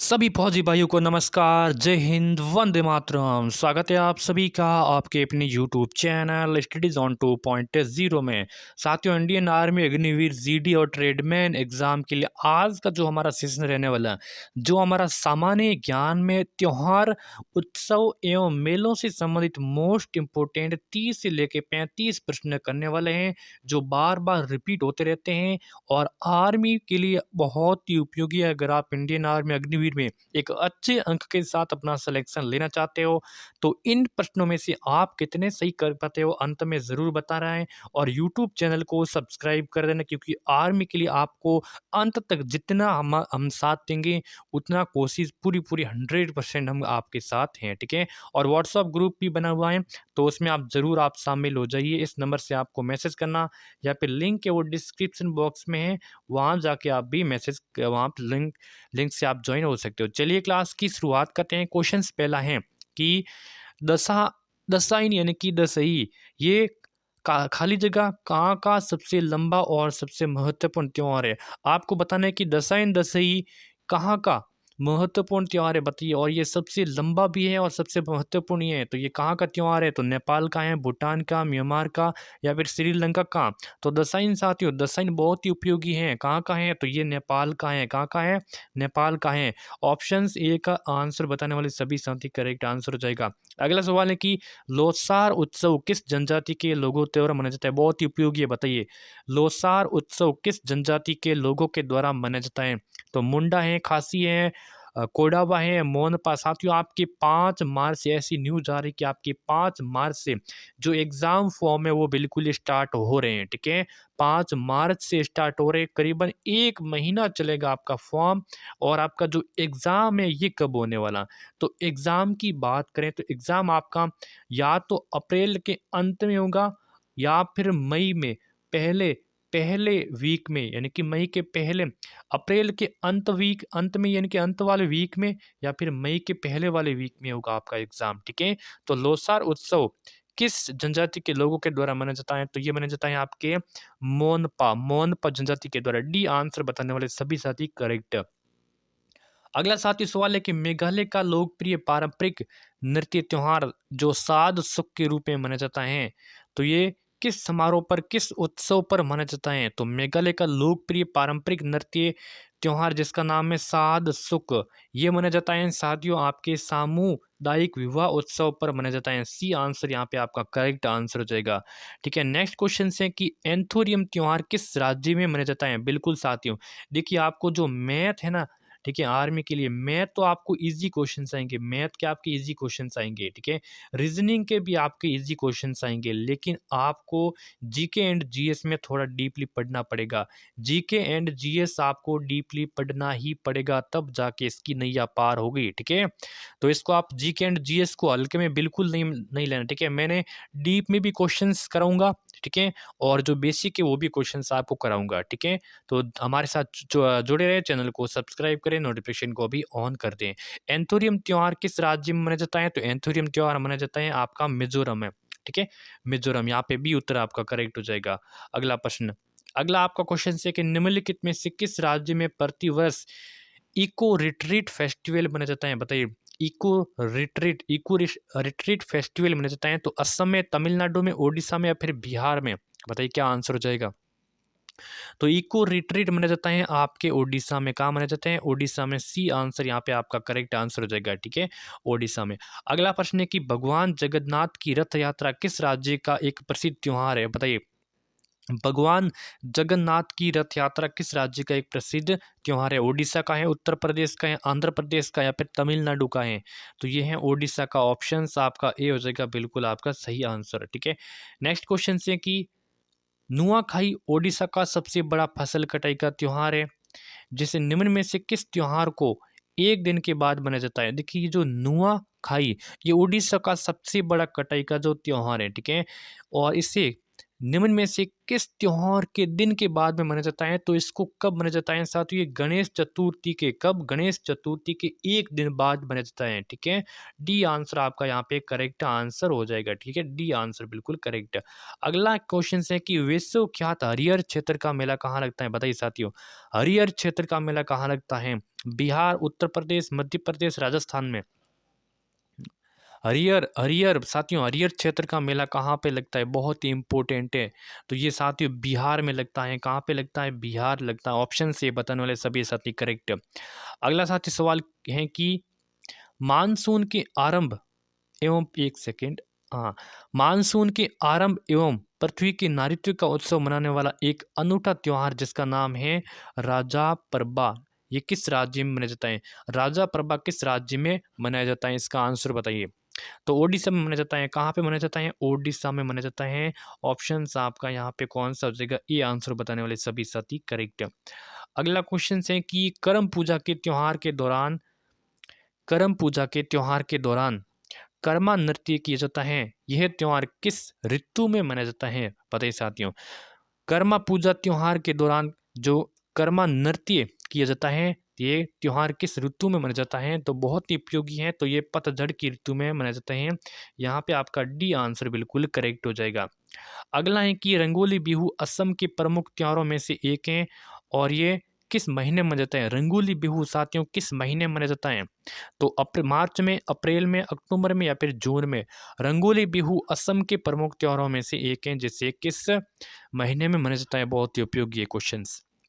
सभी फौजी भाइयों को नमस्कार, जय हिंद, वंदे मातरम। स्वागत है आप सभी का आपके अपने यूट्यूब चैनल स्टडीज ऑन 2.0 में। साथियों, इंडियन आर्मी अग्निवीर जीडी और ट्रेडमैन एग्जाम के लिए आज का जो हमारा सेशन रहने वाला है, जो हमारा सामान्य ज्ञान में त्यौहार, उत्सव एवं मेलों से संबंधित मोस्ट इम्पोर्टेंट 30 से लेके 35 प्रश्न करने वाले हैं, जो बार बार रिपीट होते रहते हैं और आर्मी के लिए बहुत ही उपयोगी है। अगर आप इंडियन आर्मी अग्निवीर में एक अच्छे अंक के साथ अपना सिलेक्शन लेना चाहते हो, तो इन प्रश्नों में से आप कितने सही कर पाते हो अंत में ज़रूर बता रहा है। और यूट्यूब चैनल को सब्सक्राइब कर देना, क्योंकि आर्मी के लिए आपको अंत तक जितना हम साथ देंगे, उतना कोशिश पूरी पूरी 100% हम आपके साथ हैं, ठीक है। और व्हाट्सअप ग्रुप भी बना हुआ है, तो उसमें आप ज़रूर आप शामिल हो जाइए। इस नंबर से आपको मैसेज करना या फिर लिंक है वो डिस्क्रिप्शन बॉक्स में है, वहाँ जाके आप भी मैसेज वहाँ पे लिंक लिंक से आप ज्वाइन हो सकते हो। चलिए क्लास की शुरुआत करते हैं। क्वेश्चंस पहला है कि दशा दशाइन यानी कि दशई, ये खाली जगह कहाँ का सबसे लंबा और सबसे महत्वपूर्ण त्योहार है। आपको बताना है कि दशाइन दशई कहाँ का महत्वपूर्ण त्योहार है, बताइए। और ये सबसे लंबा भी है और सबसे महत्वपूर्ण ही है, तो ये कहाँ का त्योहार है? तो नेपाल का है, भूटान का, म्यांमार का या फिर श्रीलंका का। तो दशाइन साथियों, दशाइन बहुत ही उपयोगी है। कहाँ का है? तो ये नेपाल का है। कहाँ का है? नेपाल का है। ऑप्शन ए का आंसर बताने वाले सभी साथी करेक्ट आंसर हो जाएगा। अगला सवाल है कि लोसार उत्सव किस जनजाति के लोगों द्वारा मनाया जाता है? बहुत ही उपयोगी है, बताइए। लोसार उत्सव किस जनजाति के लोगों के द्वारा मनाया जाता है? तो मुंडा है, खासी है, कोडावा है, मोनपा। साथियों, आपके 5 मार्च से ऐसी न्यूज आ रही कि आपके 5 मार्च से जो एग्जाम फॉर्म है वो बिल्कुल स्टार्ट हो रहे हैं, ठीक है। 5 मार्च से स्टार्ट हो रहे हैं, करीबन 1 महीना चलेगा आपका फॉर्म। और आपका जो एग्ज़ाम है ये कब होने वाला? तो एग्ज़ाम की बात करें तो एग्ज़ाम आपका या तो अप्रैल के अंत में होगा या फिर मई में पहले पहले वीक में, यानी कि मई के पहले, अप्रैल के अंत में यानी कि अंत वाले वीक में, या फिर मई के पहले वाले वीक में होगा आपका एग्ज़ाम, ठीक है। तो लोसार उत्सव किस जनजाति के लोगों के द्वारा मनाया जाता है? तो ये मनाया जाता है आपके मोनपा जनजाति के द्वारा। डी आंसर बताने वाले सभी साथी करेक्ट। अगला साथी सवाल है कि मेघालय का लोकप्रिय पारंपरिक नृत्य त्योहार जो साद सुख के रूप में मनाया जाता है, तो ये किस समारोह पर, किस उत्सव पर मनाया जाता है? तो मेघालय का लोकप्रिय पारंपरिक नृत्य त्योहार जिसका नाम है साद सुख, ये मनाया जाता है साथियों आपके सामुदायिक विवाह उत्सव पर मनाया जाता है। सी आंसर यहाँ पे आपका करेक्ट आंसर हो जाएगा, ठीक है। नेक्स्ट क्वेश्चन है कि एंथोरियम त्योहार किस राज्य में मनाया जाता है? बिल्कुल साथियों, देखिए आपको जो मैथ है ना, ठीक है, आर्मी के लिए मैथ तो आपको इजी क्वेश्चंस आएंगे, मैथ के आपके इजी क्वेश्चंस आएंगे, ठीक है। रीजनिंग के भी आपके इजी क्वेश्चंस आएंगे, लेकिन आपको जीके एंड जीएस में थोड़ा डीपली पढ़ना पड़ेगा। जीके एंड जीएस आपको डीपली पढ़ना ही पड़ेगा, तब जाके इसकी नैया पार होगी, ठीक है। तो इसको आप जीके एंड जीएस को हल्के में बिल्कुल नहीं नहीं लेना, ठीक है। मैंने डीप में भी क्वेश्चंस कराऊंगा, ठीक है, और जो बेसिक है वो भी क्वेश्चंस आपको कराऊंगा, ठीक है। तो हमारे साथ जुड़े रहे, चैनल को सब्सक्राइब करें, नोटिफिकेशन को भी ऑन कर दें। एंथोरियम त्योहार किस राज्य में मनाया जाता है? तो एंथोरियम त्योहार मनाया जाता है आपका मिजोरम में, ठीक है, मिजोरम। यहाँ पे भी उत्तर आपका करेक्ट हो जाएगा। अगला प्रश्न, अगला आपका क्वेश्चन है कि निम्नलिखित में से किस राज्य में प्रतिवर्ष इको रिट्रीट फेस्टिवल मनाया जाता है? बताइए। इको रिट्रीट फेस्टिवल मनाया जाता है, तो असम में, तमिलनाडु में, उड़ीसा में या फिर बिहार में? बताइए क्या आंसर हो जाएगा। तो इको रिट्रीट मनाया जाता है आपके उड़ीसा में। कहाँ मनाया जाता है? उड़ीसा में। सी आंसर यहाँ पे आपका करेक्ट आंसर हो जाएगा, ठीक है, उड़ीसा में। अगला प्रश्न है कि भगवान जगन्नाथ की रथ यात्रा किस राज्य का एक प्रसिद्ध त्योहार है? बताइए। भगवान जगन्नाथ की रथ यात्रा किस राज्य का एक प्रसिद्ध त्योहार है? उड़ीसा का है, उत्तर प्रदेश का है, आंध्र प्रदेश का या फिर तमिलनाडु का है? तो ये है उड़ीसा का। ऑप्शन आपका ए हो जाएगा बिल्कुल आपका सही आंसर, ठीक है। नेक्स्ट क्वेश्चन है कि नुआखाई ओडिशा का सबसे बड़ा फसल कटाई का त्योहार है, जिसे निम्न में से किस त्योहार को एक दिन के बाद मनाया जाता है? देखिए, ये जो नुआखाई, ये उड़ीसा का सबसे बड़ा कटाई का जो त्योहार है, ठीक है। और इसे निम्न में से किस त्योहार के दिन के बाद में मनाया जाता है? तो इसको कब मनाया जाता है साथियों? ये गणेश चतुर्थी के कब? गणेश चतुर्थी के एक दिन बाद मनाया जाता है, ठीक है। डी आंसर आपका यहाँ पे करेक्ट आंसर हो जाएगा, ठीक है। डी आंसर बिल्कुल करेक्ट। अगला क्वेश्चन है कि विश्वविख्यात हरिहर क्षेत्र का मेला कहाँ लगता है? बताइए साथियों, हरिहर क्षेत्र का मेला कहाँ लगता है? बिहार, उत्तर प्रदेश, मध्य प्रदेश, राजस्थान में। हरियर हरियर साथियों, हरियर क्षेत्र का मेला कहाँ पे लगता है? बहुत ही इंपॉर्टेंट है। तो ये साथियों बिहार में लगता है। कहाँ पे लगता है? बिहार लगता है। ऑप्शन से बताने वाले सभी साथी करेक्ट। अगला साथी सवाल है कि मानसून के आरंभ एवं एक सेकेंड, हाँ, मानसून के आरंभ एवं पृथ्वी के नारित्व का उत्सव मनाने वाला एक अनूठा त्योहार जिसका नाम है राजा परबा, ये किस राज्य में मनाया जाता है? राजा परबा किस राज्य में मनाया जाता है? इसका आंसर बताइए। तो ओडिशा में मनाया जाता है। कहाँ पे मनाया जाता है? ओडिशा में मनाया जाता है। ऑप्शन आपका यहाँ पे कौन सा हो जाएगा? ये आंसर बताने वाले सभी साथी करेक्ट। अगला क्वेश्चन है कि करम पूजा के त्योहार के दौरान कर्मा नृत्य किया जाता है। यह त्योहार किस ऋतु में मनाया जाता है? बताइए साथियों, कर्मा पूजा त्योहार के दौरान जो कर्मा नृत्य किया जाता है, ये त्योहार किस ऋतु में मनाया जाता है? तो बहुत ही उपयोगी है। तो ये पतझड़ की ऋतु में मनाया जाता है। यहाँ पे आपका डी आंसर बिल्कुल करेक्ट हो जाएगा। अगला है कि रंगोली बिहू असम के प्रमुख त्योहारों में से एक है और ये किस महीने में मनाया जाता है? रंगोली बिहू साथियों किस महीने में मनाया जाता है? तो मार्च में, अप्रैल में, अक्टूबर में या फिर जून में? रंगोली बिहू असम के प्रमुख त्योहारों में से एक है जिसे किस महीने में मनाया जाता है? बहुत ही उपयोगी है क्वेश्चन।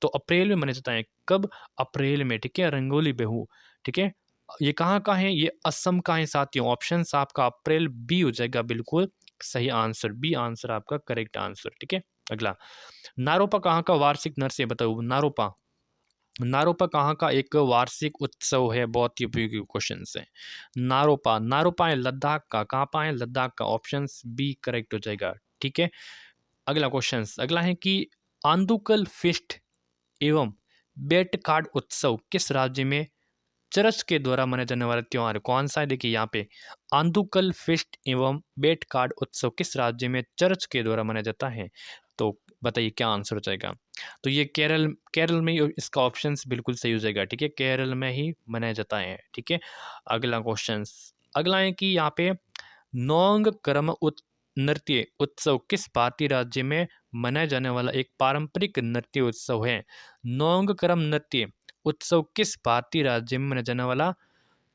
तो अप्रैल में मनाया जाता है। कब? अप्रैल में, ठीक है। रंगोली बिहू, ठीक है। ये कहाँ का है? ये असम का है साथियों। ऑप्शन आपका अप्रैल बी हो जाएगा बिल्कुल सही आंसर। बी आंसर आपका करेक्ट आंसर, ठीक है। अगला, नारोपा कहाँ का वार्षिक नृत्य है? बताओ नारोपा, नारोपा कहाँ का एक वार्षिक उत्सव है? बहुत ही उपयोगी क्वेश्चन है। नारोपा, नारोपा है लद्दाख का। कहाँ पा है? लद्दाख का। ऑप्शन बी करेक्ट हो जाएगा, ठीक है। अगला क्वेश्चन, अगला है कि आंदुकल फेस्ट एवं बेटकार्ड उत्सव किस राज्य में चर्च के द्वारा मनाया जाने वाला त्योहार कौन सा है? देखिए यहाँ पे आंदुकल फेस्ट एवं बेटकार्ड उत्सव किस राज्य में चर्च के द्वारा मनाया जाता है? तो बताइए क्या आंसर हो जाएगा? तो ये केरल, केरल में इसका ऑप्शन बिल्कुल सही हो जाएगा, ठीक है। केरल में ही मनाया जाता है, ठीक है। अगला क्वेश्चन, अगला है कि यहाँ पे नौंग करम नृत्य उत्सव किस भारतीय राज्य में मनाया जाने वाला एक पारंपरिक नृत्य उत्सव है? नौंग करम नृत्य उत्सव किस भारतीय राज्य में मनाया जाने वाला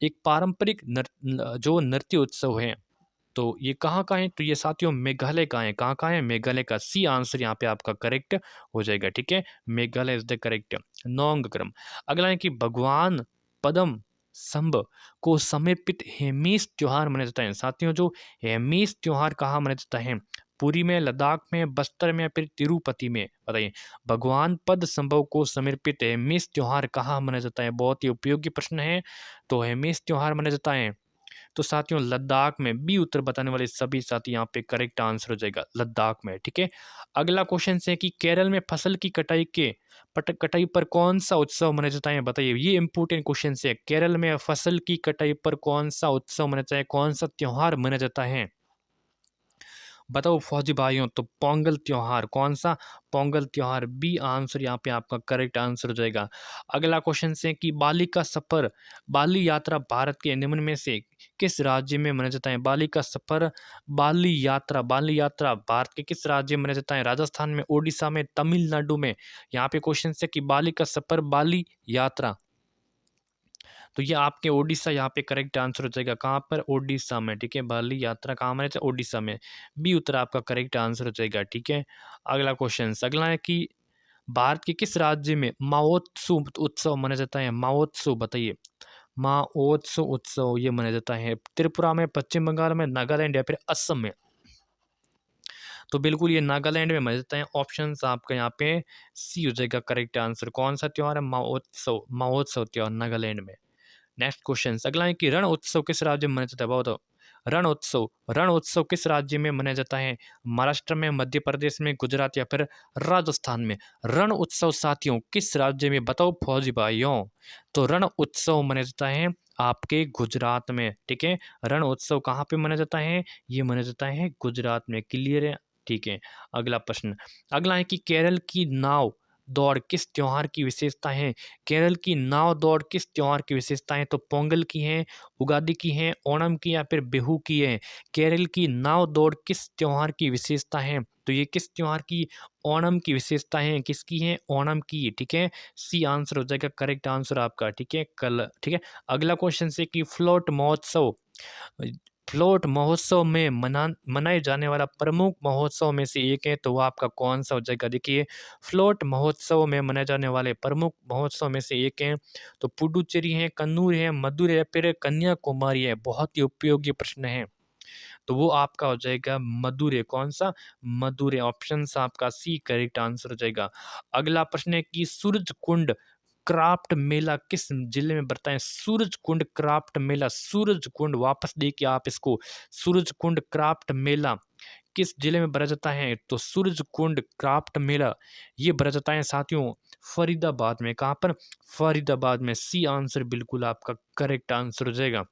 एक पारंपरिक जो नृत्य उत्सव है? तो ये कहाँ का है? तो ये साथियों मेघालय का है। कहाँ का है? मेघालय का। सी आंसर यहाँ पे आपका करेक्ट हो जाएगा, ठीक है। Meghalaya is the correct. Nongkrem. अगला है कि भगवान पद्म संभ को समर्पित हेमीस त्योहार मनाया जाता है। साथियों जो हेमीस त्योहार कहाँ मनाया जाता है? पुरी में, लद्दाख में, बस्तर में या फिर तिरुपति में? बताइए, भगवान पद संभव को समर्पित हेमीस त्योहार कहाँ मनाया जाता है? बहुत ही उपयोगी प्रश्न है। तो हेमीस त्योहार मनाया जाता है तो साथियों लद्दाख में। बी उत्तर बताने वाले सभी साथी यहाँ पे करेक्ट आंसर हो जाएगा, लद्दाख में, ठीक है। अगला क्वेश्चन है कि केरल में फसल की कटाई पर कौन सा उत्सव मनाया जाता है? बताइए, ये इंपॉर्टेंट क्वेश्चन है। केरल में फसल की कटाई पर कौन सा उत्सव मनाया जाता है? कौन सा त्योहार मनाया जाता है? बताओ फौजी भाइयों, तो पोंगल त्योहार। कौन सा? पोंगल त्योहार। बी आंसर यहाँ पे आपका करेक्ट आंसर हो जाएगा। अगला क्वेश्चन है कि बाली यात्रा भारत के निम्न में से किस राज्य में मनाया जाता है? बाली यात्रा भारत के किस राज्य में मनाया जाता है? राजस्थान में, ओडिशा में, तमिलनाडु में? यहाँ पे क्वेश्चन है कि बाली का सफर, बाली यात्रा, तो ये आपके ओडिशा यहाँ पे करेक्ट आंसर हो जाएगा। कहाँ पर? ओडिशा में, ठीक है। बाली यात्रा कहाँ में? ओडिशा में। बी उत्तर आपका करेक्ट आंसर हो जाएगा, ठीक है। अगला क्वेश्चन, अगला है कि भारत के किस राज्य में माओत्सव उत्सव मनाया जाता है? माओत्सव, बताइए। माओत्सव उत्सव ये मनाया जाता है त्रिपुरा में, पश्चिम बंगाल में, नागालैंड या फिर असम में? तो बिल्कुल ये नागालैंड में मनाया जाता है। ऑप्शन आपका यहाँ पे सी हो जाएगा करेक्ट आंसर। कौन सा त्योहार है? माओत्सव, माओत्सव त्योहार नागालैंड में। नेक्स्ट क्वेश्चन, अगला है कि रण उत्सव किस राज्य में मनाया जाता है? बताओ, रण उत्सव किस राज्य में मनाया जाता है? महाराष्ट्र में, मध्य प्रदेश में, गुजरात या फिर राजस्थान में? रण उत्सव साथियों किस राज्य में? बताओ फौजी भाइयों। तो रण उत्सव मनाया जाता है आपके गुजरात में, ठीक है। रण उत्सव कहाँ पे मनाया जाता है? ये मनाया जाता है गुजरात में। क्लियर है? ठीक है। अगला प्रश्न, अगला है कि केरल की नाव दौड़ किस त्योहार की विशेषता है? केरल की नाव दौड़ किस त्योहार की विशेषता है? तो पोंगल की है, उगादि की है, ओणम की या फिर बिहू की है? केरल की नाव दौड़ किस त्योहार की विशेषता है? तो ये किस त्योहार की? ओणम की विशेषता है। किसकी है? ओणम की। ठीक है, सी आंसर हो जाएगा करेक्ट आंसर आपका। ठीक है, कल। ठीक है, अगला क्वेश्चन से कि फ्लोट महोत्सव, फ्लोट महोत्सव में मनाए जाने वाला प्रमुख महोत्सव में से एक है, तो वो आपका कौन सा हो जाएगा? देखिए, फ्लोट महोत्सव में मनाए जाने वाले प्रमुख महोत्सव में से एक है, तो पुडुचेरी है, कन्नूर है, मदुरै है, फिर कन्याकुमारी है। बहुत ही उपयोगी प्रश्न है, तो वो आपका हो जाएगा मदुरै। कौन सा? मदुरै। ऑप्शन आपका सी करेक्ट आंसर हो जाएगा। अगला प्रश्न है कि सूरज कुंड क्राफ्ट मेला किस जिले में पड़ता है? सूरज कुंड क्राफ्ट मेला, सूरज कुंड, वापस देखिए आप इसको, सूरज कुंड क्राफ्ट मेला किस जिले में भरा जाता है? तो सूरज कुंड क्राफ्ट मेला ये भरा जाता है साथियों फरीदाबाद में। कहाँ पर? फरीदाबाद में। सी आंसर बिल्कुल आपका करेक्ट आंसर हो जाएगा।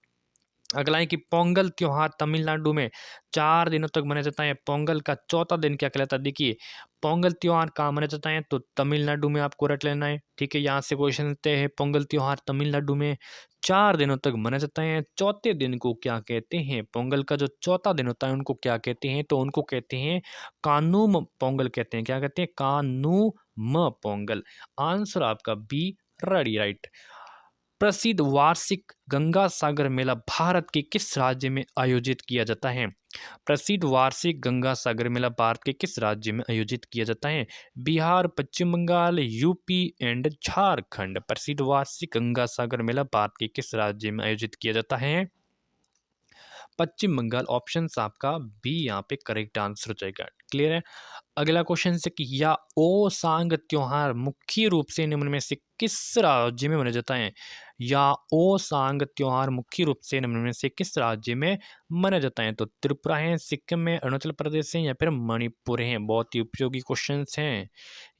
अगला है कि पोंगल त्योहार तमिलनाडु में 4 दिनों तक मनाया जाता है। पोंगल का चौथा दिन क्या कहलाता है? देखिए, पोंगल त्योहार कहाँ मनाया जाता है? तो तमिलनाडु में आपको रट लेना है। ठीक है, यहाँ से क्वेश्चन लेते हैं। पोंगल त्योहार तमिलनाडु में 4 दिनों तक मनाया जाता है। चौथे दिन को क्या कहते हैं? पोंगल का जो चौथा दिन होता है उनको क्या कहते हैं? तो उनको कहते हैं कानूम पोंगल कहते हैं। क्या कहते हैं? कानूम पोंगल। आंसर आपका बी रेडी राइट। प्रसिद्ध वार्षिक गंगा सागर मेला भारत के किस राज्य में आयोजित किया जाता है? प्रसिद्ध वार्षिक गंगा सागर मेला भारत के किस राज्य में आयोजित किया जाता है? बिहार, पश्चिम बंगाल, यूपी एंड झारखंड। प्रसिद्ध वार्षिक गंगा सागर मेला भारत के किस राज्य में आयोजित किया जाता है? पश्चिम बंगाल। ऑप्शन आपका बी यहाँ पे करेक्ट आंसर हो जाएगा। क्लियर है। अगला क्वेश्चन से कि या ओ सांग त्योहार मुख्य रूप से निम्न में से किस राज्य में मनाया जाता है? या ओ सांग त्योहार मुख्य रूप से निम्न में से किस राज्य में मनाया जाता है? तो त्रिपुरा है, सिक्किम है, अरुणाचल प्रदेश है या फिर मणिपुर है। बहुत ही उपयोगी क्वेश्चन हैं।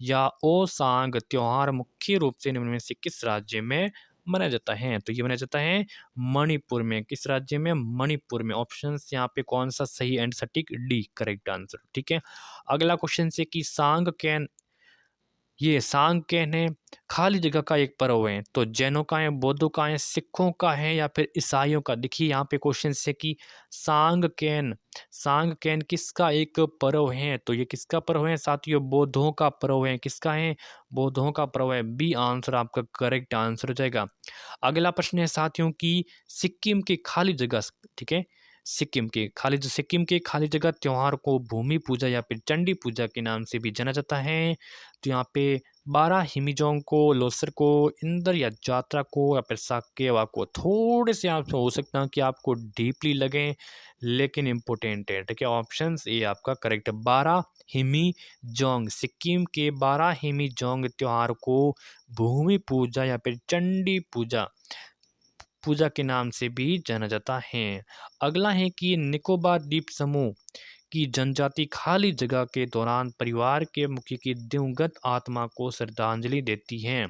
या ओ सांग त्योहार मुख्य रूप से निम्न में से किस राज्य में मनाया जाता है? तो ये मनाया जाता है मणिपुर में। किस राज्य में? मणिपुर में। ऑप्शन यहाँ पे कौन सा सही एंड सटीक? D correct answer. ठीक है, अगला क्वेश्चन से कि सांग कैन, ये सांग कैन है खाली जगह का एक पर्व है, तो जैनों का है, बौद्धों का है, सिखों का है या फिर ईसाइयों का? देखिए यहाँ पे क्वेश्चन से कि सांग कैन, सांग कैन किसका एक पर्व है? तो ये किसका पर्व है साथियों? बौद्धों का पर्व है। किसका है? बौद्धों का पर्व है। बी आंसर आपका करेक्ट आंसर हो जाएगा। अगला प्रश्न है साथियों की सिक्किम की खाली जगह, ठीक है, सिक्किम के खाली जगह त्योहार को भूमि पूजा या फिर चंडी पूजा के नाम से भी जाना जाता है। तो यहाँ पे बारह हिमिजोंग को, लोसर को, इंदर या जात्रा को या फिर साकेवा को, थोड़े से आप हो सकता है कि आपको डीपली लगे लेकिन इम्पोर्टेंट है। ठीक है, ऑप्शन ए आपका करेक्ट। बारह हिमी जोंग, सिक्किम के बारह हिमी जोंग त्योहार को भूमि पूजा या फिर चंडी पूजा पूजा के नाम से भी जाना जाता है। अगला है कि निकोबार द्वीप समूह की जनजाति खाली जगह के दौरान परिवार के मुखी की दिवंगत आत्मा को श्रद्धांजलि देती है।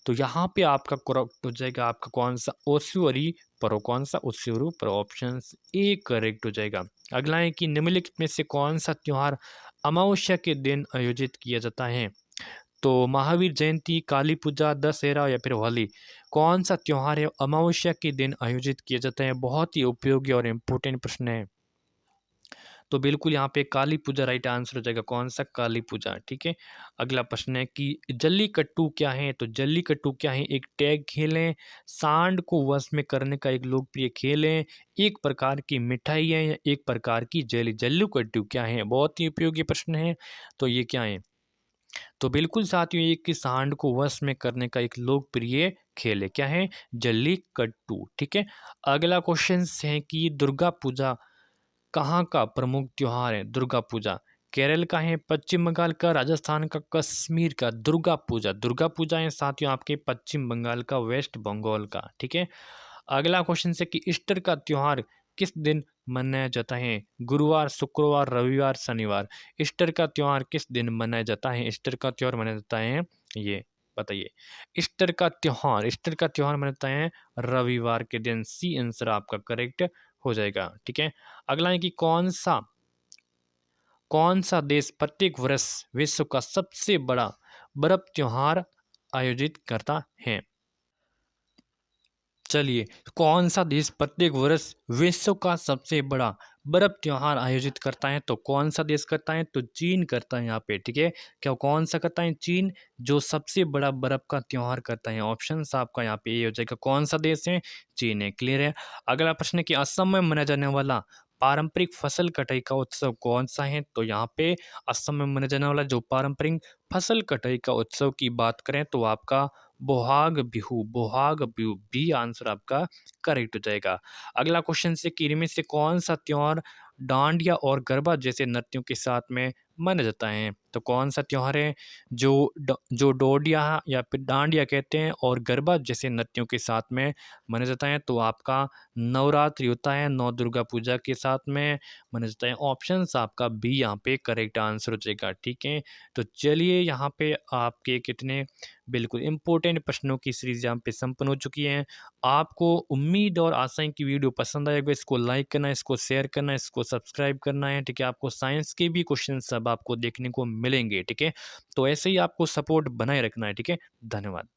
तो यहाँ पे आपका करेक्ट हो जाएगा आपका कौन सा? ओस्यूरी पर्व। कौन सा? ओस्यूरू पर्व। ऑप्शन ए करेक्ट हो जाएगा। अगला है कि निम्नलिखित में से कौन सा त्योहार अमावस्या के दिन आयोजित किया जाता है? तो महावीर जयंती, काली पूजा, दशहरा या फिर होली। कौन सा त्योहार है अमावस्या के दिन आयोजित किया जाता है? बहुत ही उपयोगी और इम्पोर्टेंट प्रश्न है। तो बिल्कुल यहाँ पे काली पूजा राइट आंसर हो जाएगा। कौन सा? काली पूजा। ठीक है, अगला प्रश्न है कि जल्लीकट्टू क्या है? तो जल्लीकट्टू क्या है? एक टैग खेल है, सांड को वश में करने का एक लोकप्रिय खेल है, एक प्रकार की मिठाई है या एक प्रकार की जेली। जल्लीकट्टू क्या है? बहुत ही उपयोगी प्रश्न है। तो ये क्या है? तो बिल्कुल साथियों, एक कि सांड को वश में करने का एक लोकप्रिय खेल है। क्या है? जल्लीकट्टू। ठीक है, अगला क्वेश्चन है कि दुर्गा पूजा कहाँ का प्रमुख त्योहार है? दुर्गा पूजा केरल का है, पश्चिम बंगाल का, राजस्थान का, कश्मीर का? दुर्गा पूजा, दुर्गा पूजा है साथियों आपके पश्चिम बंगाल का, वेस्ट बंगाल का। ठीक है, अगला क्वेश्चन से कि ईस्टर का त्योहार किस दिन मनाया जाता है? गुरुवार, शुक्रवार, रविवार, शनिवार? ईस्टर का त्योहार किस दिन मनाया जाता है? ईस्टर का त्योहार मनाया जाता है, ये बताइए। ईस्टर का त्योहार मनाता है रविवार के दिन। सी आंसर आपका करेक्ट हो जाएगा। ठीक है, अगला है कि कौन सा कौन सा देश प्रत्येक वर्ष विश्व का सबसे बड़ा बर्फ त्योहार आयोजित करता है? चलिए, कौन सा देश प्रत्येक वर्ष विश्व का सबसे बड़ा बर्फ त्योहार आयोजित करता है? तो कौन सा देश करता है? तो चीन करता है यहाँ पे, ठीक है। क्या कौन सा करता है? चीन, जो सबसे बड़ा बर्फ का त्योहार करता है। ऑप्शन आपका यहाँ पे ये हो जाएगा, कौन सा देश है? चीन है। क्लियर है। अगला प्रश्न है कि असम में मनाया जाने वाला पारंपरिक फसल कटाई का उत्सव कौन सा है? तो यहाँ पे असम में मनाया जाने वाला जो पारंपरिक फसल कटाई का उत्सव की बात करें तो आपका बोहाग बिहू बी आंसर आपका करेक्ट हो जाएगा। अगला क्वेश्चन से कि इनमें से कौन सा त्योहार डांडिया और गरबा जैसे नृत्यों के साथ में मनाया जाता है? तो कौन सा त्योहार है जो डोडिया या फिर डांडिया कहते हैं और गरबा जैसे नृत्यों के साथ में मनाया जाता है? तो आपका नवरात्रि होता है, नौ दुर्गा पूजा के साथ में मनाया जाता है। ऑप्शन आपका बी यहाँ पे करेक्ट आंसर हो जाएगा, ठीक है। तो चलिए यहाँ पे आपके कितने बिल्कुल इम्पोर्टेंट प्रश्नों की सीरीज यहाँ पे संपन्न हो चुकी है। आपको उम्मीद और आशा है कि वीडियो पसंद आएगा। इसको लाइक करना है, इसको शेयर करना है, इसको सब्सक्राइब करना है, ठीक है। आपको साइंस के भी क्वेश्चन सब आपको देखने को मिलेंगे, ठीक है। तो ऐसे ही आपको सपोर्ट बनाए रखना है, ठीक है। धन्यवाद।